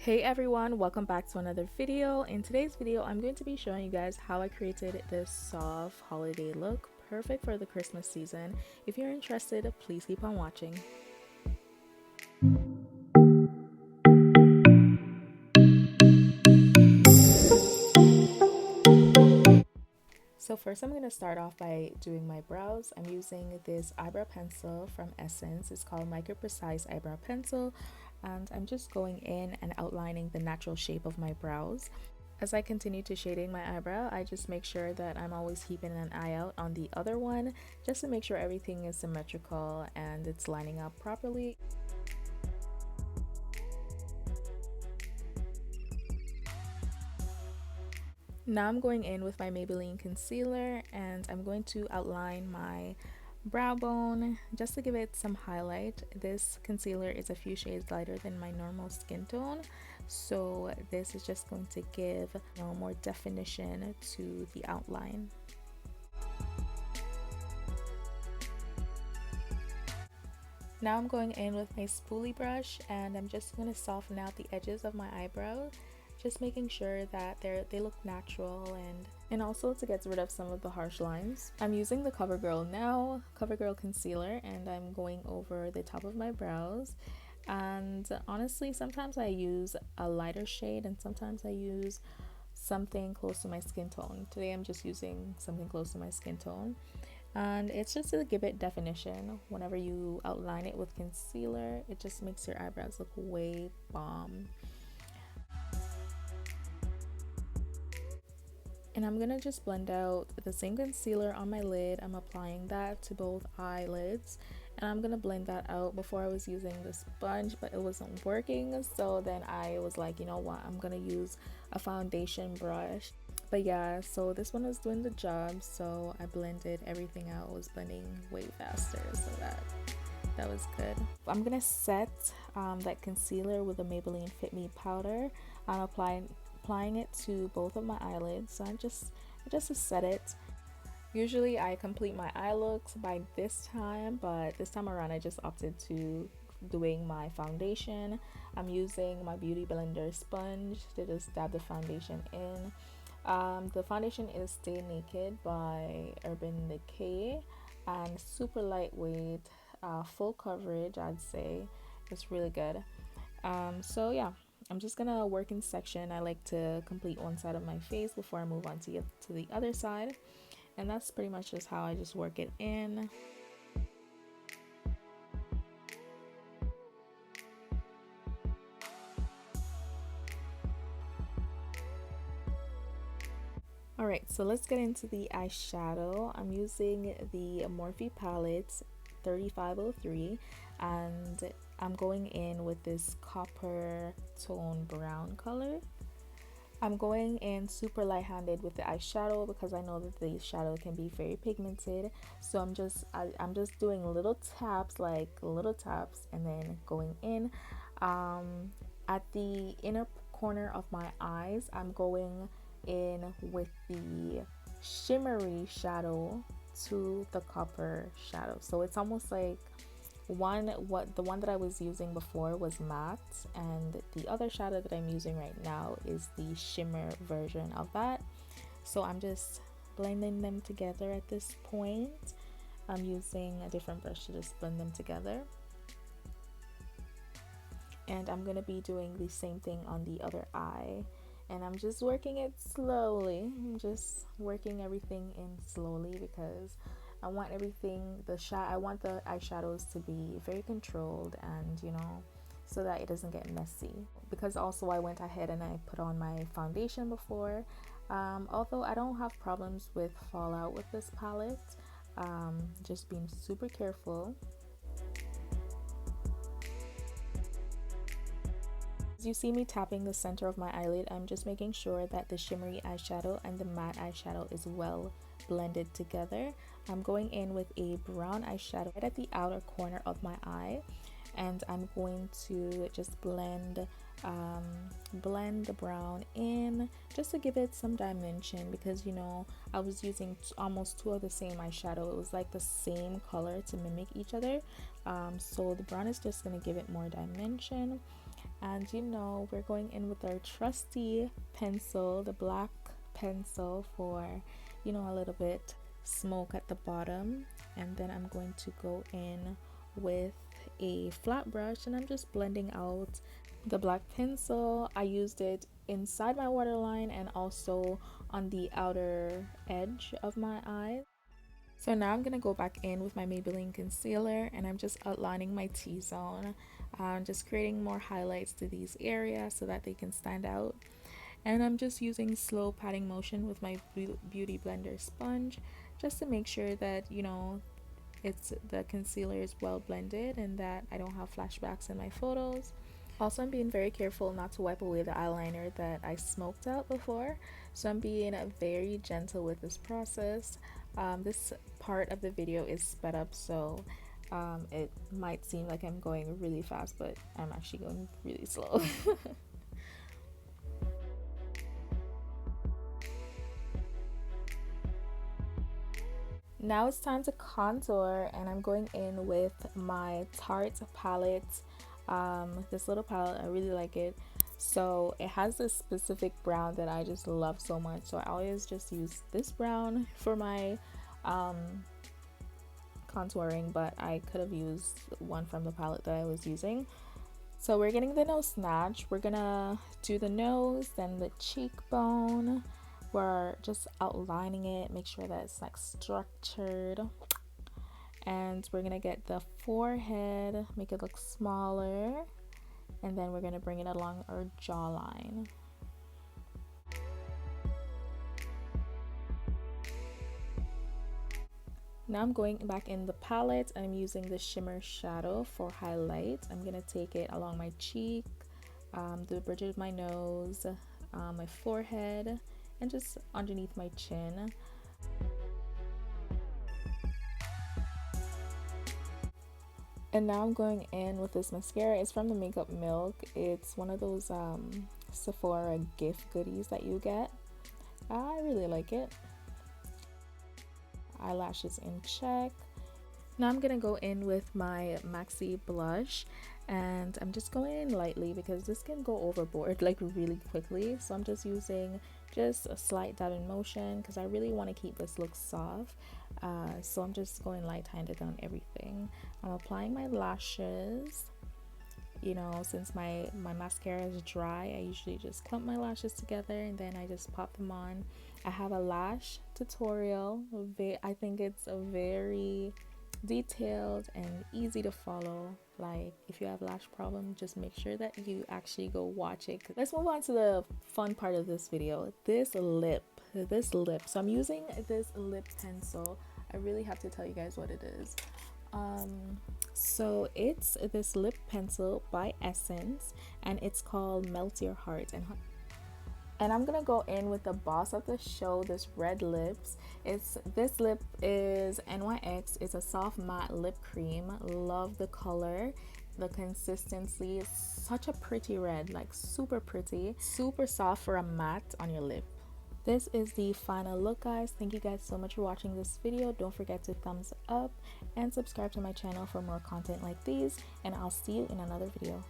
Hey everyone, welcome back to another video. In today's video, I'm going to be showing you guys how I created this soft holiday look, perfect for the Christmas season. If you're interested, please keep on watching. So first I'm going to start off by doing my brows. I'm using this eyebrow pencil from Essence. It's called Micro Precise Eyebrow Pencil, and I'm just going in and outlining the natural shape of my brows. As I continue to shading my eyebrow, I just make sure that I'm always keeping an eye out on the other one just to make sure everything is symmetrical and it's lining up properly. Now I'm going in with my Maybelline concealer and I'm going to outline my brow bone just to give it some highlight. This concealer is a few shades lighter than my normal skin tone, so this is just going to give more definition to the outline. Now I'm going in with my spoolie brush and I'm just going to soften out the edges of my eyebrow, just making sure that they look natural and also to get rid of some of the harsh lines. I'm using the CoverGirl concealer, and I'm going over the top of my brows. And honestly, sometimes I use a lighter shade and sometimes I use something close to my skin tone. Today I'm just using something close to my skin tone. And it's just to give it definition. Whenever you outline it with concealer, it just makes your eyebrows look way bomb. And I'm gonna just blend out the same concealer on my lid. I'm applying that to both eyelids, and I'm gonna blend that out. Before I was using the sponge, but it wasn't working, so then I was like, you know what, I'm gonna use a foundation brush. But yeah, so this one was doing the job, so I blended everything out. I was blending way faster, so that was good. I'm gonna set that concealer with the Maybelline Fit Me powder. I'm applying it to both of my eyelids, so I just to set it. Usually I complete my eye looks by this time, but this time around I just opted to doing my foundation. I'm using my beauty blender sponge to just dab the foundation in. The foundation is Stay Naked by Urban Decay, and super lightweight, full coverage, I'd say. It's really good. So yeah, I'm just gonna work in section. I like to complete one side of my face before I move on to the other side, and that's pretty much just how I just work it in. Alright, so let's get into the eyeshadow. I'm using the Morphe palette 3503, and I'm going in with this copper tone brown color. I'm going in super light-handed with the eyeshadow because I know that the shadow can be very pigmented. So I'm just doing little taps, and then going in. At the inner corner of my eyes, I'm going in with the shimmery shadow to the copper shadow. So it's almost like the one that I was using before was matte, and the other shadow that I'm using right now is the shimmer version of that. So I'm just blending them together at this point. I'm using a different brush to just blend them together, and I'm gonna be doing the same thing on the other eye, and I'm just working it slowly. I'm just working everything in slowly because I want everything, I want the eyeshadows to be very controlled, and so that it doesn't get messy. Because also I went ahead and I put on my foundation before. Although I don't have problems with fallout with this palette, just being super careful. As you see me tapping the center of my eyelid, I'm just making sure that the shimmery eyeshadow and the matte eyeshadow is well blended together. I'm going in with a brown eyeshadow right at the outer corner of my eye, and I'm going to just blend the brown in just to give it some dimension, because I was using almost two of the same eyeshadow. It was like the same color to mimic each other, so the brown is just going to give it more dimension. And you know, we're going in with our trusty pencil, the black pencil, for, you know, a little bit smoke at the bottom. And then I'm going to go in with a flat brush and I'm just blending out the black pencil. I used it inside my waterline and also on the outer edge of my eye. So now I'm gonna go back in with my Maybelline concealer and I'm just outlining my T-zone. Just creating more highlights to these areas so that they can stand out. And I'm just using slow patting motion with my Beauty Blender sponge just to make sure that, you know, the concealer is well blended and that I don't have flashbacks in my photos. Also, I'm being very careful not to wipe away the eyeliner that I smoked out before, so I'm being very gentle with this process. This part of the video is sped up, so it might seem like I'm going really fast, but I'm actually going really slow. Now it's time to contour, and I'm going in with my Tarte palette. This little palette, I really like it. So it has this specific brown that I just love so much, so I always just use this brown for my contouring, but I could have used one from the palette that I was using. So we're getting the nose snatch. We're gonna do the nose, then the cheekbone. We're just outlining it, make sure that it's like structured. And we're gonna get the forehead, make it look smaller, and then we're gonna bring it along our jawline. Now I'm going back in the palette and I'm using the shimmer shadow for highlight. I'm gonna take it along my cheek, the bridge of my nose, my forehead, and just underneath my chin. And now I'm going in with this mascara. It's from the Makeup Milk. It's one of those Sephora gift goodies that you get. I really like it. Eyelashes in check. Now I'm gonna go in with my Maxi blush, and I'm just going in lightly because this can go overboard like really quickly. So I'm just using just a slight dab in motion because I really want to keep this look soft. So I'm just going light-handed on everything. I'm applying my lashes. You know, since my mascara is dry, I usually just clump my lashes together and then I just pop them on. I have a lash tutorial. I think it's a very detailed and easy to follow. Like, if you have lash problem, just make sure that you actually go watch it. Let's move on to the fun part of this video. This lip. So I'm using this lip pencil. I really have to tell you guys what it is. So it's this lip pencil by Essence, and it's called Melt Your Heart. And I'm gonna go in with the boss of the show, this red lips. This lip is NYX. It's a soft matte lip cream. Love the color, the consistency. It's such a pretty red, like super pretty, super soft for a matte on your lip. This is the final look, guys. Thank you guys so much for watching this video. Don't forget to thumbs up and subscribe to my channel for more content like these, and I'll see you in another video.